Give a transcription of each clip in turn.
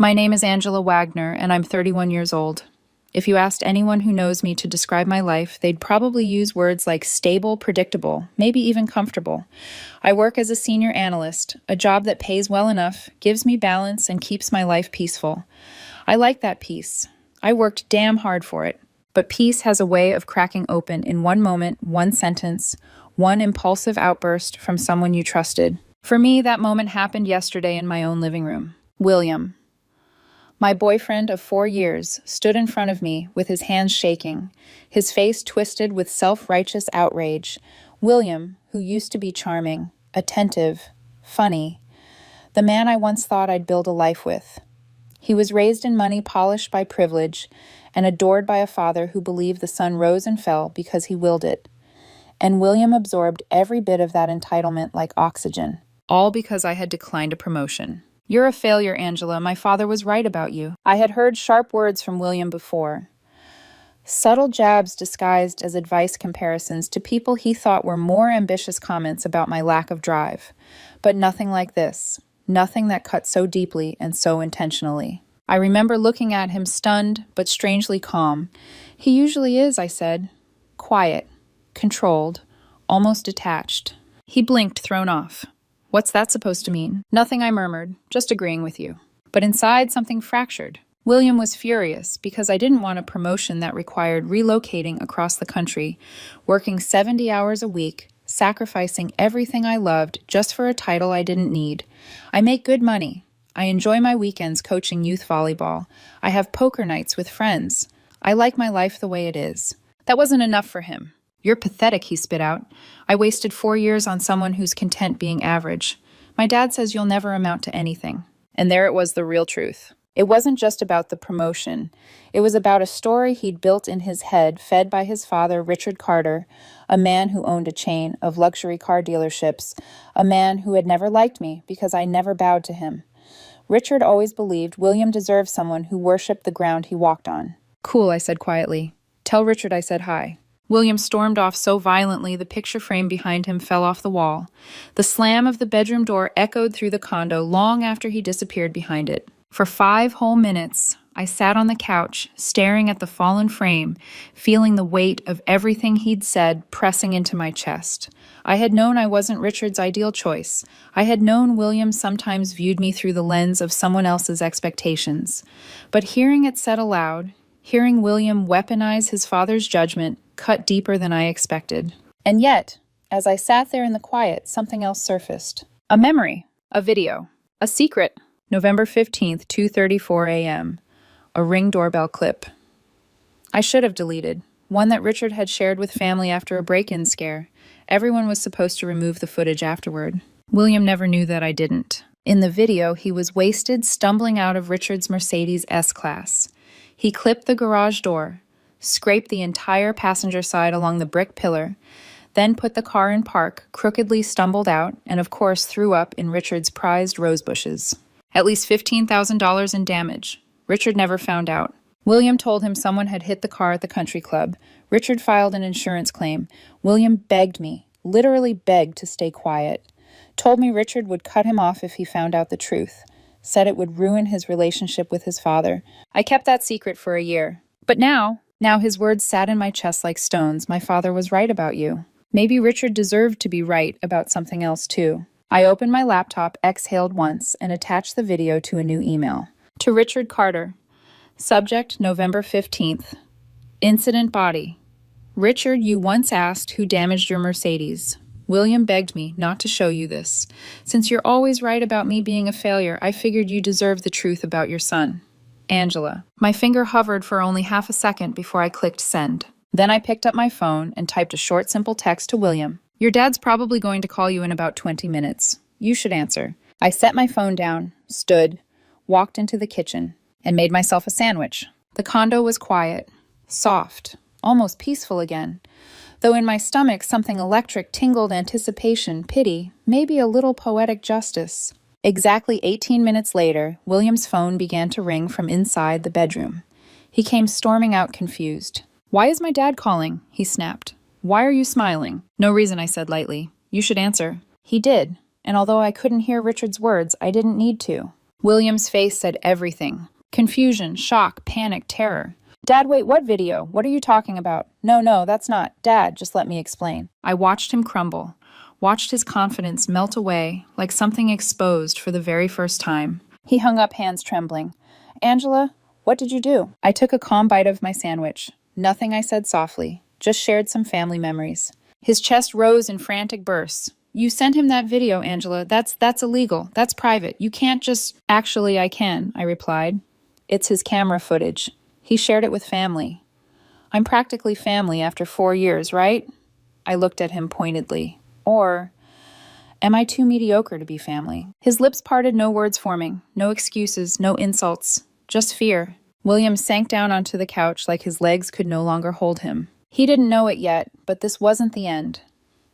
My name is Angela Wagner, and I'm 31 years old. If you asked anyone who knows me to describe my life, they'd probably use words like stable, predictable, maybe even comfortable. I work as a senior analyst, a job that pays well enough, gives me balance, and keeps my life peaceful. I like that peace. I worked damn hard for it. But peace has a way of cracking open in one moment, one sentence, one impulsive outburst from someone you trusted. For me, that moment happened yesterday in my own living room. William, my boyfriend of 4 years, stood in front of me with his hands shaking, his face twisted with self-righteous outrage. William, who used to be charming, attentive, funny, the man I once thought I'd build a life with. He was raised in money polished by privilege and adored by a father who believed the sun rose and fell because he willed it. And William absorbed every bit of that entitlement like oxygen, all because I had declined a promotion. You're a failure, Angela. My father was right about you. I had heard sharp words from William before. Subtle jabs disguised as advice comparisons to people he thought were more ambitious comments about my lack of drive. But nothing like this. Nothing that cut so deeply and so intentionally. I remember looking at him stunned, but strangely calm. He usually is, I said. Quiet, controlled, almost detached. He blinked, thrown off. What's that supposed to mean? Nothing, I murmured, just agreeing with you. But inside, something fractured. William was furious because I didn't want a promotion that required relocating across the country, working 70 hours a week, sacrificing everything I loved just for a title I didn't need. I make good money. I enjoy my weekends coaching youth volleyball. I have poker nights with friends. I like my life the way it is. That wasn't enough for him. You're pathetic, he spit out. I wasted 4 years on someone who's content being average. My dad says you'll never amount to anything. And there it was, the real truth. It wasn't just about the promotion. It was about a story he'd built in his head, fed by his father, Richard Carter, a man who owned a chain of luxury car dealerships, a man who had never liked me because I never bowed to him. Richard always believed William deserved someone who worshipped the ground he walked on. Cool, I said quietly. Tell Richard I said hi. William stormed off so violently the picture frame behind him fell off the wall. The slam of the bedroom door echoed through the condo long after he disappeared behind it. For 5 whole minutes, I sat on the couch, staring at the fallen frame, feeling the weight of everything he'd said pressing into my chest. I had known I wasn't Richard's ideal choice. I had known William sometimes viewed me through the lens of someone else's expectations. But hearing it said aloud, hearing William weaponize his father's judgment, cut deeper than I expected. And yet, as I sat there in the quiet, something else surfaced. A memory, a video, a secret. November 15th, 2:34 a.m. A Ring doorbell clip. I should have deleted. One that Richard had shared with family after a break-in scare. Everyone was supposed to remove the footage afterward. William never knew that I didn't. In the video, he was wasted, stumbling out of Richard's Mercedes S-Class. He clipped the garage door, scraped the entire passenger side along the brick pillar, then put the car in park, crookedly stumbled out, and of course threw up in Richard's prized rose bushes. At least $15,000 in damage. Richard never found out. William told him someone had hit the car at the country club. Richard filed an insurance claim. William begged me, literally begged to stay quiet. Told me Richard would cut him off if he found out the truth. Said it would ruin his relationship with his father. I kept that secret for a year. But now his words sat in my chest like stones. My father was right about you. Maybe Richard deserved to be right about something else too. I opened my laptop, exhaled once, and attached the video to a new email. To Richard Carter. Subject, November 15th. Incident body. Richard, you once asked who damaged your Mercedes. William begged me not to show you this. Since you're always right about me being a failure, I figured you deserved the truth about your son. Angela. My finger hovered for only half a second before I clicked send. Then I picked up my phone and typed a short, simple text to William. Your dad's probably going to call you in about 20 minutes. You should answer. I set my phone down, stood, walked into the kitchen, and made myself a sandwich. The condo was quiet, soft, almost peaceful again. Though in my stomach something electric tingled anticipation, pity, maybe a little poetic justice. Exactly 18 minutes later, William's phone began to ring from inside the bedroom. He came storming out confused. Why is my dad calling? He snapped. Why are you smiling? No reason, I said lightly. You should answer. He did, and although I couldn't hear Richard's words, I didn't need to. William's face said everything. Confusion, shock, panic, terror. Dad, wait, what video? What are you talking about? No, that's not. Dad, just let me explain. I watched him crumble, watched his confidence melt away like something exposed for the very first time. He hung up, hands trembling. Angela, what did you do? I took a calm bite of my sandwich. Nothing, I said softly. Just shared some family memories. His chest rose in frantic bursts. You sent him that video, Angela. That's illegal. That's private. You can't just... Actually, I can, I replied. It's his camera footage. He shared it with family. I'm practically family after 4 years, right? I looked at him pointedly. Or am I too mediocre to be family? His lips parted, no words forming, no excuses, no insults, just fear. William sank down onto the couch like his legs could no longer hold him. He didn't know it yet, but this wasn't the end.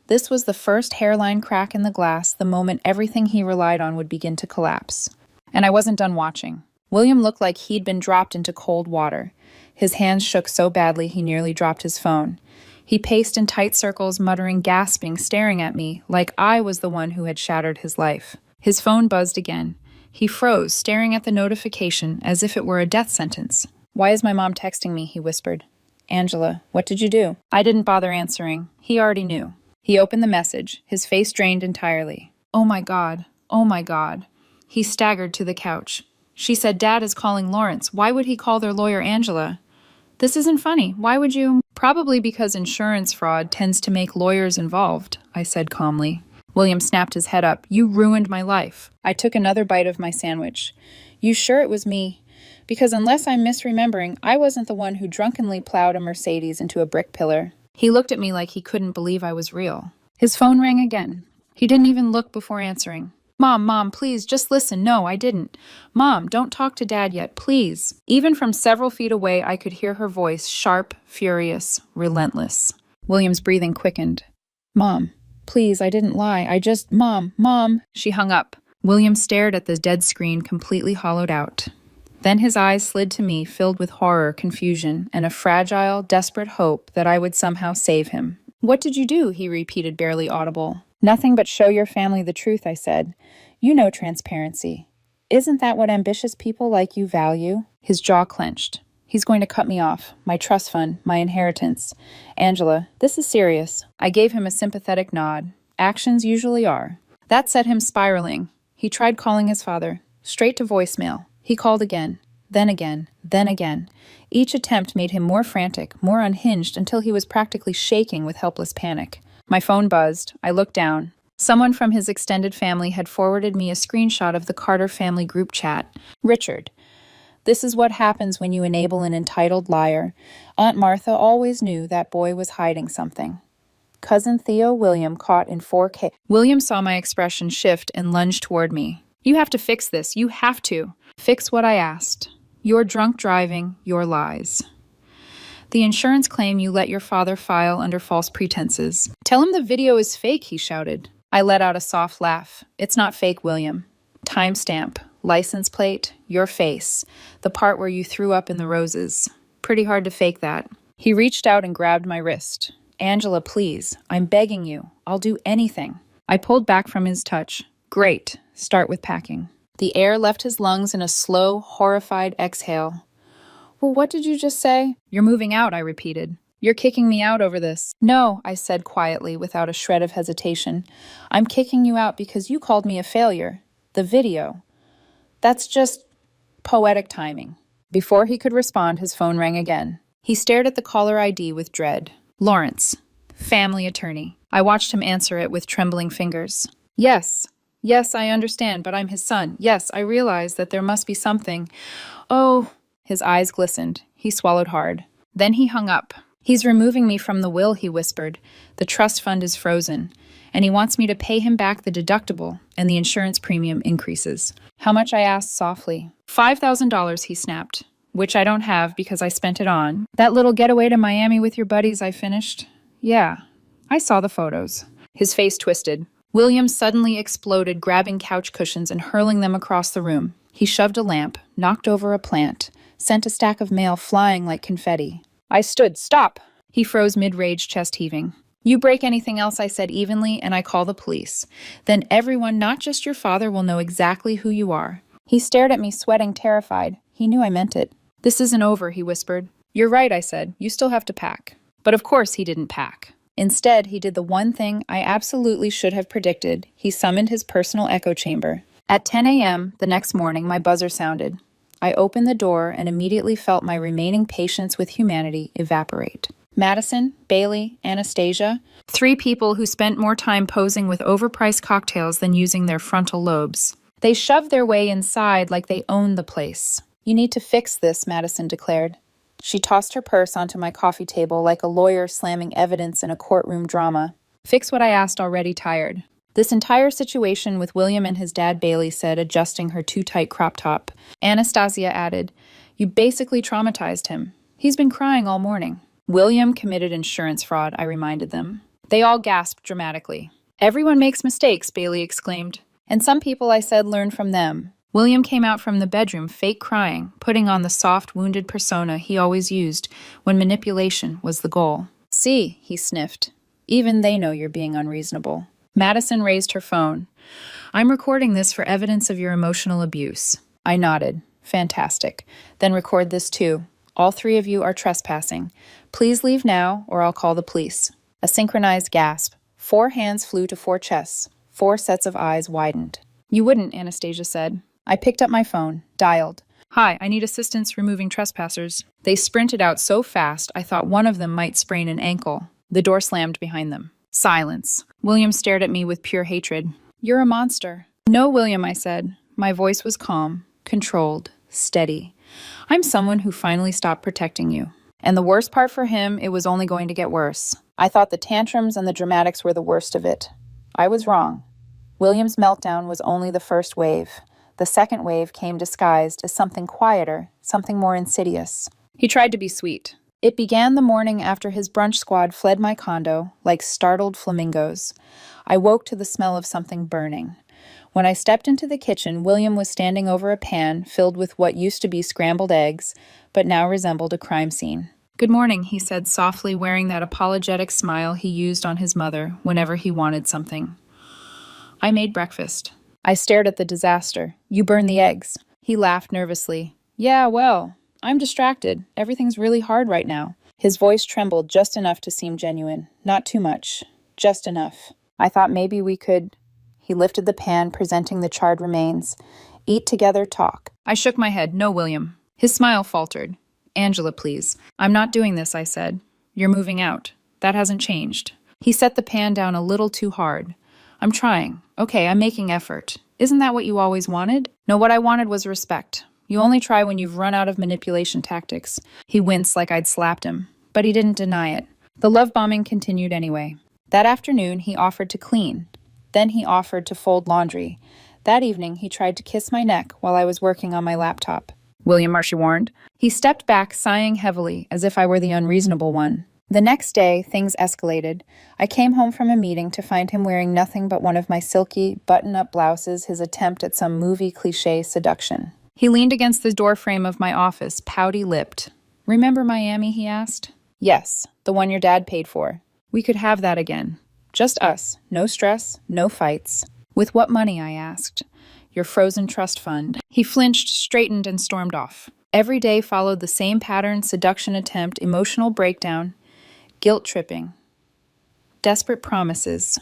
This was the first hairline crack in the glass, the moment everything he relied on would begin to collapse. And I wasn't done watching. William looked like he'd been dropped into cold water. His hands shook so badly he nearly dropped his phone. He paced in tight circles, muttering, gasping, staring at me, like I was the one who had shattered his life. His phone buzzed again. He froze, staring at the notification as if it were a death sentence. Why is my mom texting me? He whispered. Angela, what did you do? I didn't bother answering. He already knew. He opened the message, his face drained entirely. Oh my God. Oh my God. He staggered to the couch. She said, Dad is calling Lawrence. Why would he call their lawyer Angela? This isn't funny. Why would you? Probably because insurance fraud tends to make lawyers involved, I said calmly. William snapped his head up. You ruined my life. I took another bite of my sandwich. You sure it was me? Because unless I'm misremembering, I wasn't the one who drunkenly plowed a Mercedes into a brick pillar. He looked at me like he couldn't believe I was real. His phone rang again. He didn't even look before answering. Mom, please, just listen. No, I didn't. Mom, don't talk to Dad yet, please. Even from several feet away, I could hear her voice, sharp, furious, relentless. William's breathing quickened. Mom, please, I didn't lie. Mom. She hung up. William stared at the dead screen, completely hollowed out. Then his eyes slid to me, filled with horror, confusion, and a fragile, desperate hope that I would somehow save him. What did you do? He repeated, barely audible. Nothing but show your family the truth, I said. You know transparency. Isn't that what ambitious people like you value? His jaw clenched. He's going to cut me off. My trust fund, my inheritance. Angela, this is serious. I gave him a sympathetic nod. Actions usually are. That set him spiraling. He tried calling his father. Straight to voicemail. He called again. Then again. Each attempt made him more frantic, more unhinged, until he was practically shaking with helpless panic. My phone buzzed. I looked down. Someone from his extended family had forwarded me a screenshot of the Carter family group chat. Richard, this is what happens when you enable an entitled liar. Aunt Martha always knew that boy was hiding something. Cousin Theo William caught in 4K. William saw my expression shift and lunged toward me. You have to fix this. You have to. Fix what I asked. Your drunk driving, your lies. The insurance claim you let your father file under false pretenses. Tell him the video is fake, he shouted. I let out a soft laugh. It's not fake, William. Timestamp, license plate, your face. The part where you threw up in the roses. Pretty hard to fake that. He reached out and grabbed my wrist. Angela, please. I'm begging you. I'll do anything. I pulled back from his touch. Great. Start with packing. The air left his lungs in a slow, horrified exhale. Well, what did you just say? You're moving out, I repeated. You're kicking me out over this. No, I said quietly, without a shred of hesitation. I'm kicking you out because you called me a failure. The video. That's just poetic timing. Before he could respond, his phone rang again. He stared at the caller ID with dread. Lawrence, family attorney. I watched him answer it with trembling fingers. Yes, I understand, but I'm his son. Yes, I realize that there must be something. Oh, his eyes glistened. He swallowed hard. Then he hung up. He's removing me from the will, he whispered. The trust fund is frozen, and he wants me to pay him back the deductible, and the insurance premium increases. How much? I asked softly. $5,000, he snapped, which I don't have because I spent it on. That little getaway to Miami with your buddies, I finished. Yeah, I saw the photos. His face twisted. William suddenly exploded, grabbing couch cushions and hurling them across the room. He shoved a lamp, knocked over a plant, sent a stack of mail flying like confetti. I stood. Stop! He froze mid-rage, chest heaving. You break anything else, I said evenly, and I call the police. Then everyone, not just your father, will know exactly who you are. He stared at me, sweating, terrified. He knew I meant it. "This isn't over," he whispered. "You're right," I said. "You still have to pack." But of course he didn't pack. Instead, he did the one thing I absolutely should have predicted. He summoned his personal echo chamber. At 10 a.m. the next morning, my buzzer sounded. I opened the door and immediately felt my remaining patience with humanity evaporate. Madison, Bailey, Anastasia, 3 people who spent more time posing with overpriced cocktails than using their frontal lobes. They shoved their way inside like they owned the place. "You need to fix this," Madison declared. She tossed her purse onto my coffee table like a lawyer slamming evidence in a courtroom drama. "Fix what I asked already, tired." This entire situation with William and his dad, Bailey said, adjusting her too tight crop top. Anastasia added, "You basically traumatized him. He's been crying all morning." William committed insurance fraud, I reminded them. They all gasped dramatically. "Everyone makes mistakes," Bailey exclaimed. "And some people," I said, "learn from them." William came out from the bedroom, fake crying, putting on the soft, wounded persona he always used when manipulation was the goal. "See," he sniffed. "Even they know you're being unreasonable." Madison raised her phone. "I'm recording this for evidence of your emotional abuse." I nodded. "Fantastic. Then record this too. All 3 of you are trespassing. Please leave now or I'll call the police." A synchronized gasp. 4 hands flew to 4 chests. 4 sets of eyes widened. "You wouldn't," Anastasia said. I picked up my phone, dialed. "Hi, I need assistance removing trespassers." They sprinted out so fast I thought one of them might sprain an ankle. The door slammed behind them. Silence. William stared at me with pure hatred. "You're a monster." "No, William," I said. My voice was calm, controlled, steady. "I'm someone who finally stopped protecting you." And the worst part for him, it was only going to get worse. I thought the tantrums and the dramatics were the worst of it. I was wrong. William's meltdown was only the first wave. The second wave came disguised as something quieter, something more insidious. He tried to be sweet. It began the morning after his brunch squad fled my condo, like startled flamingos. I woke to the smell of something burning. When I stepped into the kitchen, William was standing over a pan filled with what used to be scrambled eggs, but now resembled a crime scene. "Good morning," he said softly, wearing that apologetic smile he used on his mother whenever he wanted something. "I made breakfast." I stared at the disaster. "You burned the eggs." He laughed nervously. "Yeah, well, I'm distracted. Everything's really hard right now." His voice trembled just enough to seem genuine. Not too much. Just enough. I thought maybe we could... He lifted the pan, presenting the charred remains. "Eat together, talk." I shook my head. "No, William." His smile faltered. "Angela, please." "I'm not doing this," I said. "You're moving out. That hasn't changed." He set the pan down a little too hard. "I'm trying. Okay, I'm making effort. Isn't that what you always wanted?" "No, what I wanted was respect. You only try when you've run out of manipulation tactics." He winced like I'd slapped him, but he didn't deny it. The love bombing continued anyway. That afternoon, he offered to clean. Then he offered to fold laundry. That evening, he tried to kiss my neck while I was working on my laptop. "William," Marcia warned. He stepped back, sighing heavily, as if I were the unreasonable one. The next day, things escalated. I came home from a meeting to find him wearing nothing but one of my silky, button-up blouses, his attempt at some movie cliché seduction. He leaned against the doorframe of my office, pouty-lipped. "Remember Miami?" he asked. "Yes, the one your dad paid for. We could have that again. Just us. No stress, no fights." "With what money?" I asked. "Your frozen trust fund." He flinched, straightened, and stormed off. Every day followed the same pattern: seduction attempt, emotional breakdown, guilt-tripping, desperate promises,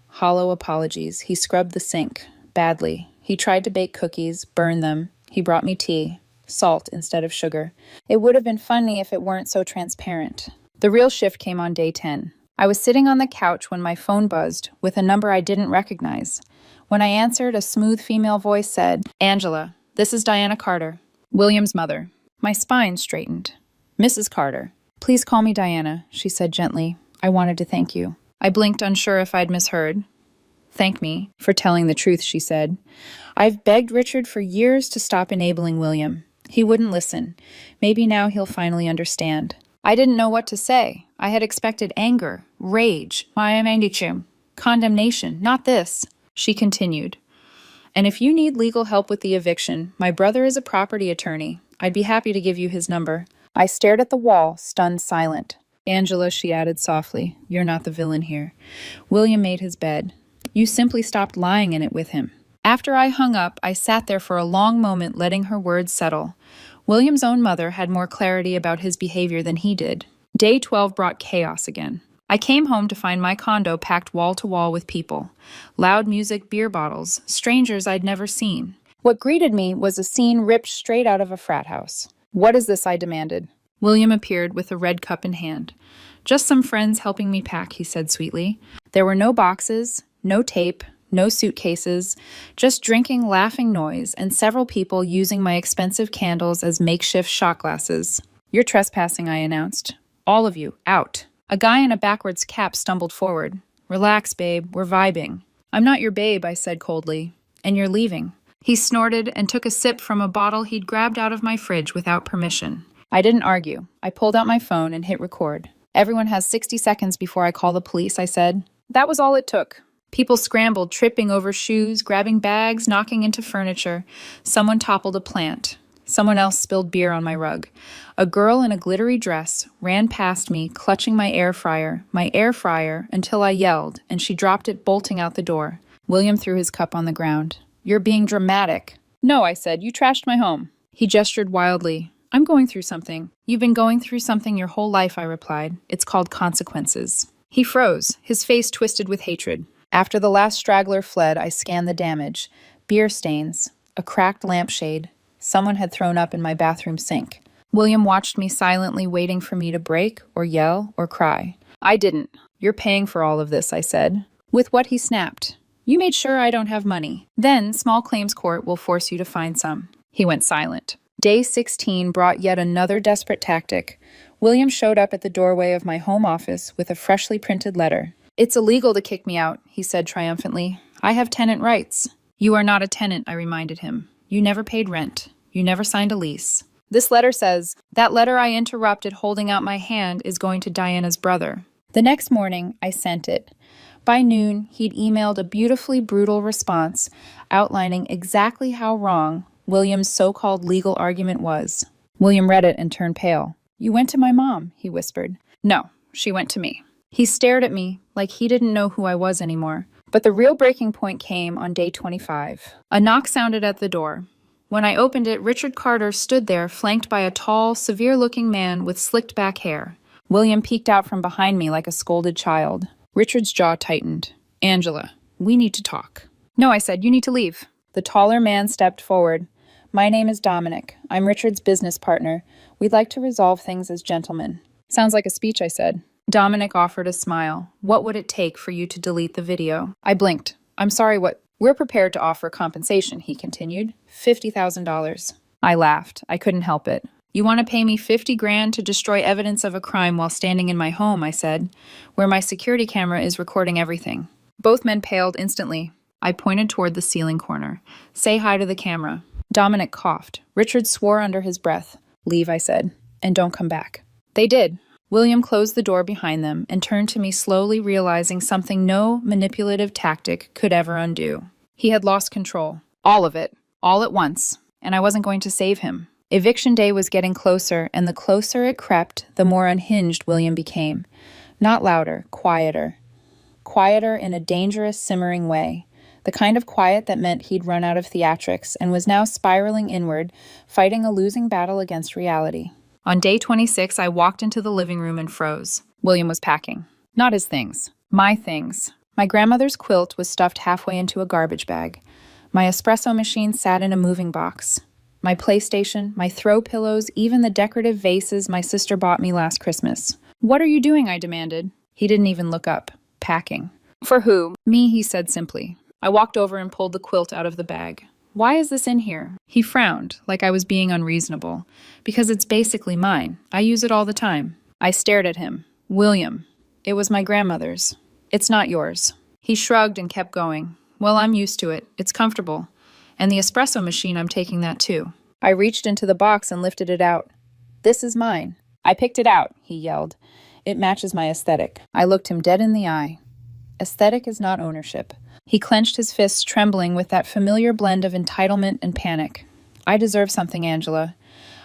hollow apologies. He scrubbed the sink, badly. He tried to bake cookies, burn them. He brought me tea, salt instead of sugar. It would have been funny if it weren't so transparent. The real shift came on day 10. I was sitting on the couch when my phone buzzed, with a number I didn't recognize. When I answered, a smooth female voice said, "Angela, this is Diana Carter, William's mother." My spine straightened. "Mrs. Carter." "Please call me Diana," she said gently. "I wanted to thank you." I blinked, unsure if I'd misheard. "Thank me for telling the truth," she said. "I've begged Richard for years to stop enabling William. He wouldn't listen. Maybe now he'll finally understand." I didn't know what to say. I had expected anger, rage, condemnation, not this. She continued. "And if you need legal help with the eviction, my brother is a property attorney. I'd be happy to give you his number." I stared at the wall, stunned silent. "Angela," she added softly, "you're not the villain here. William made his bed. You simply stopped lying in it with him. After I hung up, I sat there for a long moment letting her words settle. William's own mother had more clarity about his behavior than he did. Day 12 brought chaos again. I came home to find my condo packed wall to wall with people. Loud music, beer bottles, strangers I'd never seen. What greeted me was a scene ripped straight out of a frat house. "What is this?" I demanded. William appeared with a red cup in hand. "Just some friends helping me pack," he said sweetly. There were no boxes, no tape, no suitcases, just drinking, laughing noise, and several people using my expensive candles as makeshift shot glasses. "You're trespassing," I announced. "All of you, out." A guy in a backwards cap stumbled forward. "Relax, babe, we're vibing." "I'm not your babe," I said coldly. "And you're leaving." He snorted and took a sip from a bottle he'd grabbed out of my fridge without permission. I didn't argue. I pulled out my phone and hit record. "Everyone has 60 seconds before I call the police," I said. That was all it took. People scrambled, tripping over shoes, grabbing bags, knocking into furniture. Someone toppled a plant. Someone else spilled beer on my rug. A girl in a glittery dress ran past me, clutching my air fryer, until I yelled, and she dropped it, bolting out the door. William threw his cup on the ground. "You're being dramatic." "No," I said. "You trashed my home." He gestured wildly. "I'm going through something." "You've been going through something your whole life," I replied. "It's called consequences." He froze, his face twisted with hatred. After the last straggler fled, I scanned the damage. Beer stains, a cracked lampshade. Someone had thrown up in my bathroom sink. William watched me silently, waiting for me to break, or yell, or cry. I didn't. "You're paying for all of this," I said. With what he snapped. "You made sure I don't have money. Then, small claims court will force you to find some." He went silent. Day 16 brought yet another desperate tactic. William showed up at the doorway of my home office with a freshly printed letter. "It's illegal to kick me out," he said triumphantly. "I have tenant rights." "You are not a tenant," I reminded him. "You never paid rent. You never signed a lease." "This letter says," that letter I interrupted, holding out my hand, "is going to Diana's brother." The next morning, I sent it. By noon, he'd emailed a beautifully brutal response outlining exactly how wrong William's so-called legal argument was. William read it and turned pale. "You went to my mom," he whispered. "No, she went to me." He stared at me like he didn't know who I was anymore. But the real breaking point came on day 25. A knock sounded at the door. When I opened it, Richard Carter stood there, flanked by a tall, severe-looking man with slicked-back hair. William peeked out from behind me like a scolded child. Richard's jaw tightened. "Angela, we need to talk." "No," I said, "you need to leave." The taller man stepped forward. "My name is Dominic. I'm Richard's business partner. We'd like to resolve things as gentlemen." "Sounds like a speech," I said. Dominic offered a smile. "What would it take for you to delete the video?" I blinked. "I'm sorry, what?" "We're prepared to offer compensation," he continued. $50,000. I laughed. I couldn't help it. "You want to pay me 50 grand to destroy evidence of a crime while standing in my home," I said, "where my security camera is recording everything." Both men paled instantly. I pointed toward the ceiling corner. "Say hi to the camera." Dominic coughed. Richard swore under his breath. "Leave," I said, "and don't come back." They did. William closed the door behind them and turned to me, slowly realizing something no manipulative tactic could ever undo. He had lost control. All of it. All at once. And I wasn't going to save him. Eviction day was getting closer, and the closer it crept, the more unhinged William became. Not louder, quieter. Quieter in a dangerous, simmering way. The kind of quiet that meant he'd run out of theatrics and was now spiraling inward, fighting a losing battle against reality. On day 26, I walked into the living room and froze. William was packing. Not his things. My things. My grandmother's quilt was stuffed halfway into a garbage bag. My espresso machine sat in a moving box. My PlayStation, my throw pillows, even the decorative vases my sister bought me last Christmas. "What are you doing?" I demanded. He didn't even look up. "Packing." "For who?" "Me," he said simply. I walked over and pulled the quilt out of the bag. "Why is this in here?" He frowned, like I was being unreasonable. "Because it's basically mine. I use it all the time." I stared at him. "William, it was my grandmother's. It's not yours." He shrugged and kept going. "Well, I'm used to it. It's comfortable. And the espresso machine, I'm taking that too." I reached into the box and lifted it out. "This is mine." "I picked it out," he yelled. "It matches my aesthetic." I looked him dead in the eye. Aesthetic is not ownership. He clenched his fists, trembling with that familiar blend of entitlement and panic. "I deserve something, Angela.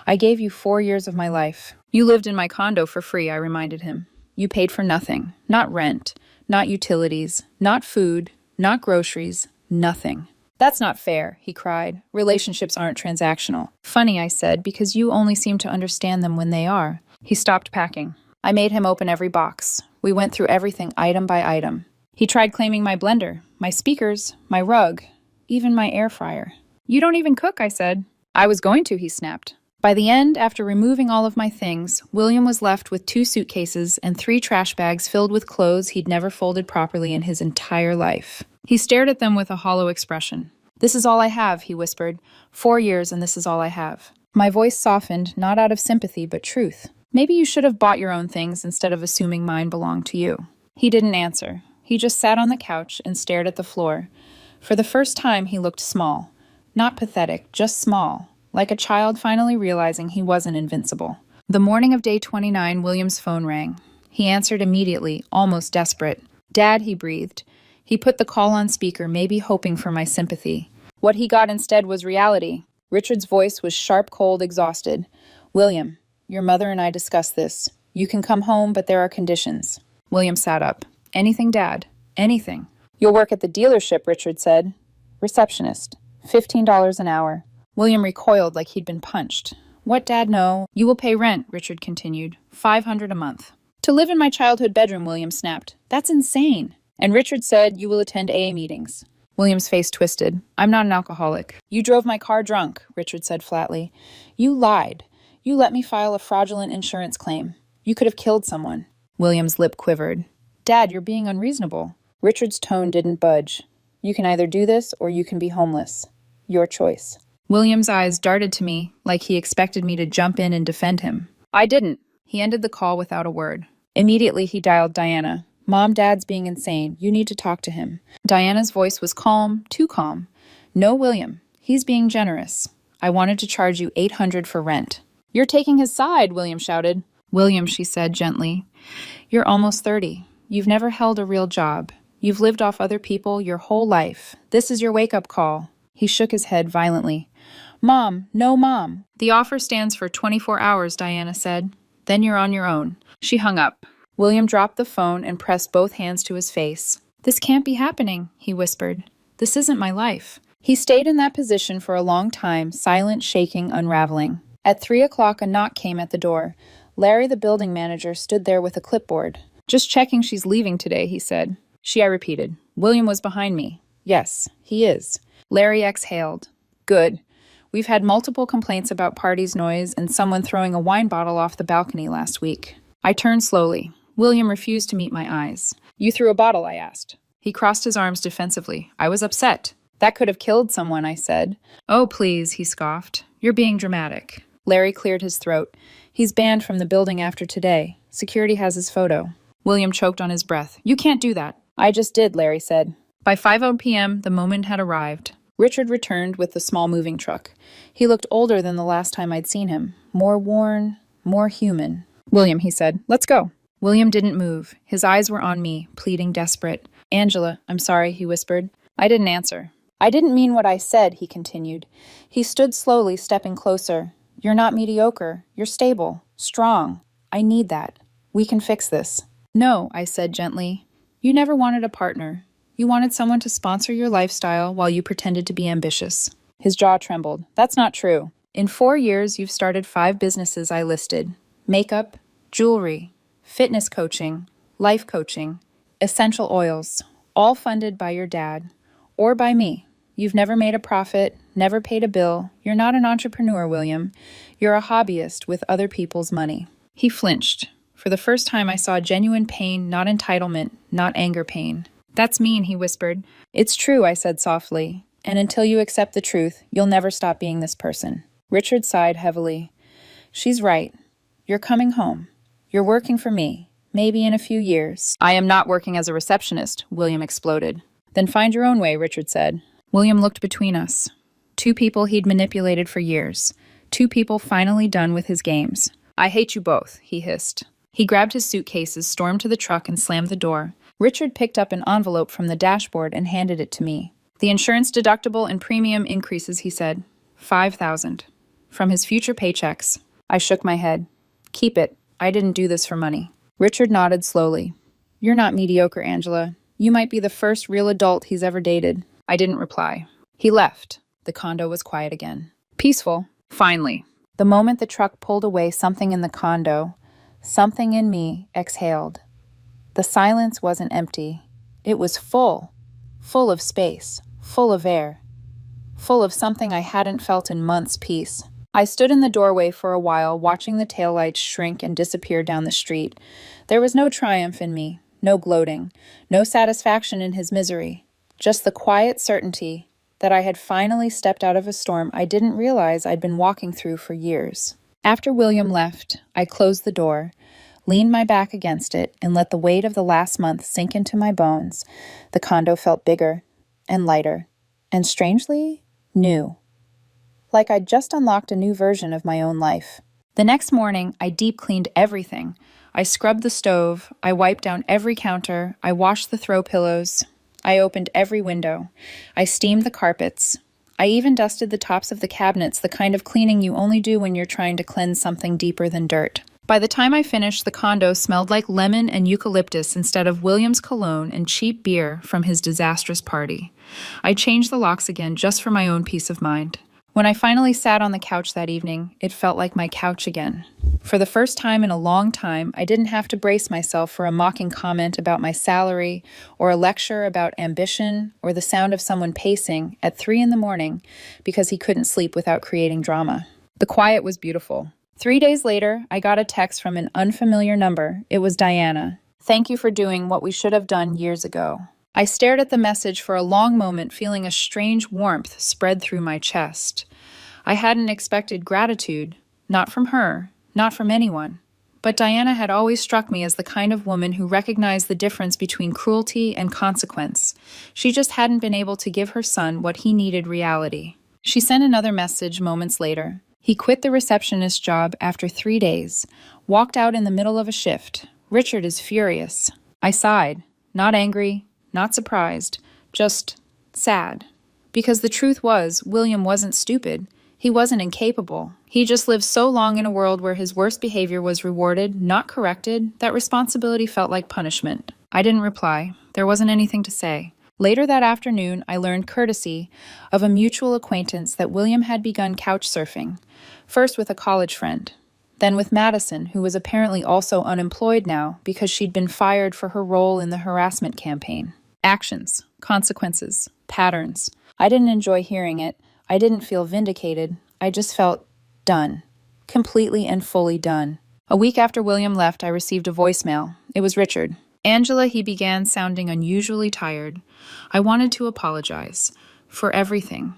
I gave you 4 years of my life. You lived in my condo for free," I reminded him. "You paid for nothing. Not rent, not utilities, not food, not groceries, nothing. That's not fair, he cried. Relationships aren't transactional. Funny, I said, because you only seem to understand them when they are. He stopped packing. I made him open every box. We went through everything item by item. He tried claiming my blender, my speakers, my rug, even my air fryer. You don't even cook, I said. I was going to, he snapped. By the end, after removing all of my things, William was left with 2 suitcases and 3 trash bags filled with clothes he'd never folded properly in his entire life. He stared at them with a hollow expression. This is all I have, he whispered. 4 years and this is all I have. My voice softened, not out of sympathy, but truth. Maybe you should have bought your own things instead of assuming mine belonged to you. He didn't answer. He just sat on the couch and stared at the floor. For the first time, he looked small. Not pathetic, just small. Like a child finally realizing he wasn't invincible. The morning of day 29, William's phone rang. He answered immediately, almost desperate. Dad, he breathed. He put the call on speaker, maybe hoping for my sympathy. What he got instead was reality. Richard's voice was sharp, cold, exhausted. William, your mother and I discussed this. You can come home, but there are conditions. William sat up. Anything, Dad. Anything. You'll work at the dealership, Richard said. Receptionist. $15 an hour. William recoiled like he'd been punched. What, Dad? No. You will pay rent, Richard continued. $500 a month. To live in my childhood bedroom, William snapped. That's insane. And Richard said, you will attend AA meetings. William's face twisted. I'm not an alcoholic. You drove my car drunk, Richard said flatly. You lied. You let me file a fraudulent insurance claim. You could have killed someone. William's lip quivered. Dad, you're being unreasonable. Richard's tone didn't budge. You can either do this or you can be homeless. Your choice. William's eyes darted to me like he expected me to jump in and defend him. I didn't. He ended the call without a word. Immediately, he dialed Diana. Mom, Dad's being insane. You need to talk to him. Diana's voice was calm, too calm. No, William. He's being generous. I wanted to charge you $800 for rent. You're taking his side, William shouted. William, she said gently. You're almost 30. You've never held a real job. You've lived off other people your whole life. This is your wake-up call. He shook his head violently. Mom, no, Mom. The offer stands for 24 hours, Diana said. Then you're on your own. She hung up. William dropped the phone and pressed both hands to his face. This can't be happening, he whispered. This isn't my life. He stayed in that position for a long time, silent, shaking, unraveling. At 3 o'clock, a knock came at the door. Larry, the building manager, stood there with a clipboard. Just checking she's leaving today, he said. I repeated. William was behind me. Yes, he is. Larry exhaled. Good. We've had multiple complaints about party's noise and someone throwing a wine bottle off the balcony last week. I turned slowly. William refused to meet my eyes. You threw a bottle, I asked. He crossed his arms defensively. I was upset. That could have killed someone, I said. Oh, please, he scoffed. You're being dramatic. Larry cleared his throat. He's banned from the building after today. Security has his photo. William choked on his breath. You can't do that. I just did, Larry said. By 5 p.m., the moment had arrived. Richard returned with the small moving truck. He looked older than the last time I'd seen him. More worn, more human. William, he said, let's go. William didn't move. His eyes were on me, pleading desperate. Angela, I'm sorry, he whispered. I didn't answer. I didn't mean what I said, he continued. He stood slowly, stepping closer. You're not mediocre. You're stable, strong. I need that. We can fix this. No, I said gently. You never wanted a partner. You wanted someone to sponsor your lifestyle while you pretended to be ambitious. His jaw trembled. That's not true. In 4 years, you've started 5 businesses I listed. Makeup, jewelry, fitness coaching, life coaching, essential oils, all funded by your dad or by me. You've never made a profit, never paid a bill. You're not an entrepreneur, William. You're a hobbyist with other people's money. He flinched. For the first time, I saw genuine pain, not entitlement, not anger pain. That's mean, he whispered. It's true, I said softly. And until you accept the truth, you'll never stop being this person. Richard sighed heavily. She's right. You're coming home. You're working for me. Maybe in a few years. I am not working as a receptionist, William exploded. Then find your own way, Richard said. William looked between us. 2 people he'd manipulated for years. 2 people finally done with his games. I hate you both, he hissed. He grabbed his suitcases, stormed to the truck, and slammed the door. Richard picked up an envelope from the dashboard and handed it to me. The insurance deductible and premium increases, he said. $5,000. From his future paychecks. I shook my head. Keep it. I didn't do this for money. Richard nodded slowly. You're not mediocre, Angela. You might be the first real adult he's ever dated. I didn't reply. He left. The condo was quiet again. Peaceful. Finally. The moment the truck pulled away, something in the condo, something in me, exhaled. The silence wasn't empty. It was full. Full of space. Full of air. Full of something I hadn't felt in months. Peace. I stood in the doorway for a while, watching the taillights shrink and disappear down the street. There was no triumph in me, no gloating, no satisfaction in his misery, just the quiet certainty that I had finally stepped out of a storm I didn't realize I'd been walking through for years. After William left, I closed the door, leaned my back against it, and let the weight of the last month sink into my bones. The condo felt bigger and lighter, and strangely, new. Like I'd just unlocked a new version of my own life. The next morning, I deep cleaned everything. I scrubbed the stove, I wiped down every counter, I washed the throw pillows, I opened every window, I steamed the carpets. I even dusted the tops of the cabinets, the kind of cleaning you only do when you're trying to cleanse something deeper than dirt. By the time I finished, the condo smelled like lemon and eucalyptus instead of William's cologne and cheap beer from his disastrous party. I changed the locks again just for my own peace of mind. When I finally sat on the couch that evening, it felt like my couch again. For the first time in a long time, I didn't have to brace myself for a mocking comment about my salary, or a lecture about ambition, or the sound of someone pacing at 3 a.m. because he couldn't sleep without creating drama. The quiet was beautiful. 3 days later, I got a text from an unfamiliar number. It was Diana. "Thank you for doing what we should have done years ago." I stared at the message for a long moment, feeling a strange warmth spread through my chest. I hadn't expected gratitude, not from her, not from anyone. But Diana had always struck me as the kind of woman who recognized the difference between cruelty and consequence. She just hadn't been able to give her son what he needed: reality. She sent another message moments later. He quit the receptionist job after 3 days, walked out in the middle of a shift. Richard is furious. I sighed, not angry, not surprised, just sad. Because the truth was, William wasn't stupid. He wasn't incapable. He just lived so long in a world where his worst behavior was rewarded, not corrected, that responsibility felt like punishment. I didn't reply. There wasn't anything to say. Later that afternoon, I learned, courtesy of a mutual acquaintance, that William had begun couch surfing, first with a college friend, then with Madison, who was apparently also unemployed now because she'd been fired for her role in the harassment campaign. Actions, consequences, patterns. I didn't enjoy hearing it. I didn't feel vindicated. I just felt done. Completely and fully done. A week after William left, I received a voicemail. It was Richard. "Angela," he began, sounding unusually tired. "I wanted to apologize. For everything.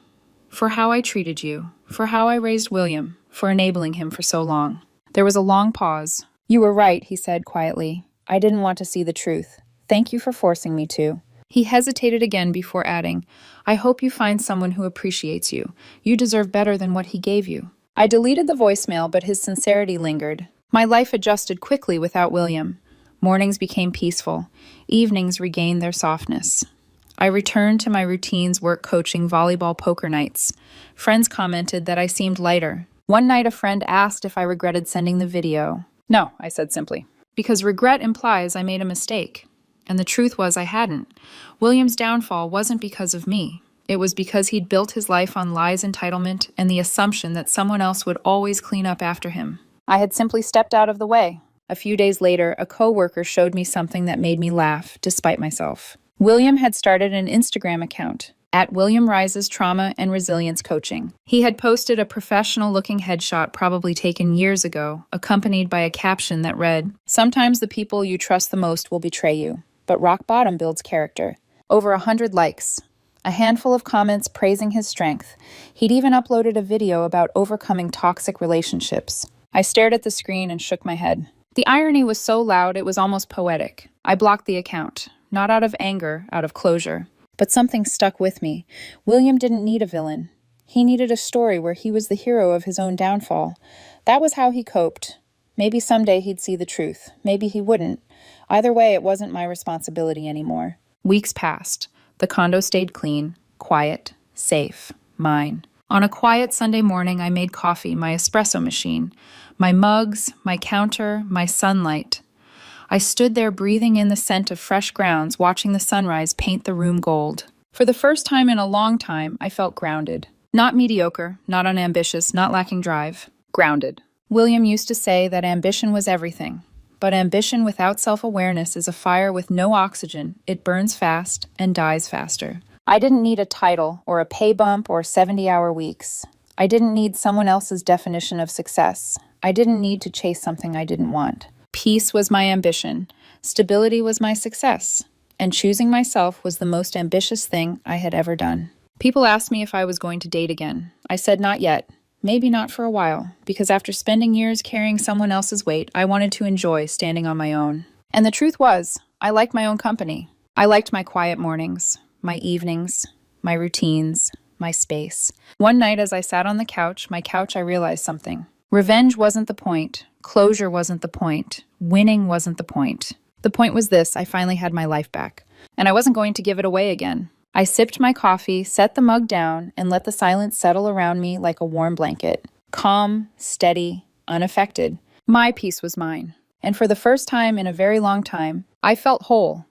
For how I treated you. For how I raised William. For enabling him for so long." There was a long pause. "You were right," he said quietly. "I didn't want to see the truth. Thank you for forcing me to." He hesitated again before adding, "I hope you find someone who appreciates you. You deserve better than what he gave you." I deleted the voicemail, but his sincerity lingered. My life adjusted quickly without William. Mornings became peaceful. Evenings regained their softness. I returned to my routines: work, coaching, volleyball, poker nights. Friends commented that I seemed lighter. One night a friend asked if I regretted sending the video. "No," I said simply, because regret implies I made a mistake. And the truth was I hadn't. William's downfall wasn't because of me. It was because he'd built his life on lies, entitlement, and the assumption that someone else would always clean up after him. I had simply stepped out of the way. A few days later, a coworker showed me something that made me laugh, despite myself. William had started an Instagram account, @WilliamRises Trauma and Resilience Coaching. He had posted a professional-looking headshot probably taken years ago, accompanied by a caption that read, "Sometimes the people you trust the most will betray you, but rock bottom builds character." Over 100 likes. A handful of comments praising his strength. He'd even uploaded a video about overcoming toxic relationships. I stared at the screen and shook my head. The irony was so loud it was almost poetic. I blocked the account, not out of anger, out of closure. But something stuck with me. William didn't need a villain. He needed a story where he was the hero of his own downfall. That was how he coped. Maybe someday he'd see the truth. Maybe he wouldn't. Either way, it wasn't my responsibility anymore. Weeks passed. The condo stayed clean, quiet, safe, mine. On a quiet Sunday morning, I made coffee, my espresso machine, my mugs, my counter, my sunlight. I stood there breathing in the scent of fresh grounds, watching the sunrise paint the room gold. For the first time in a long time, I felt grounded. Not mediocre, not unambitious, not lacking drive. Grounded. William used to say that ambition was everything. But ambition without self-awareness is a fire with no oxygen. It burns fast and dies faster. I didn't need a title or a pay bump or 70-hour weeks. I didn't need someone else's definition of success. I didn't need to chase something I didn't want. Peace was my ambition. Stability was my success. And choosing myself was the most ambitious thing I had ever done. People asked me if I was going to date again. I said not yet. Maybe not for a while, because after spending years carrying someone else's weight, I wanted to enjoy standing on my own. And the truth was, I liked my own company. I liked my quiet mornings, my evenings, my routines, my space. One night as I sat on the couch, I realized something. Revenge wasn't the point. Closure wasn't the point. Winning wasn't the point. The point was this: I finally had my life back. And I wasn't going to give it away again. I sipped my coffee, set the mug down, and let the silence settle around me like a warm blanket. Calm, steady, unaffected. My peace was mine. And for the first time in a very long time, I felt whole.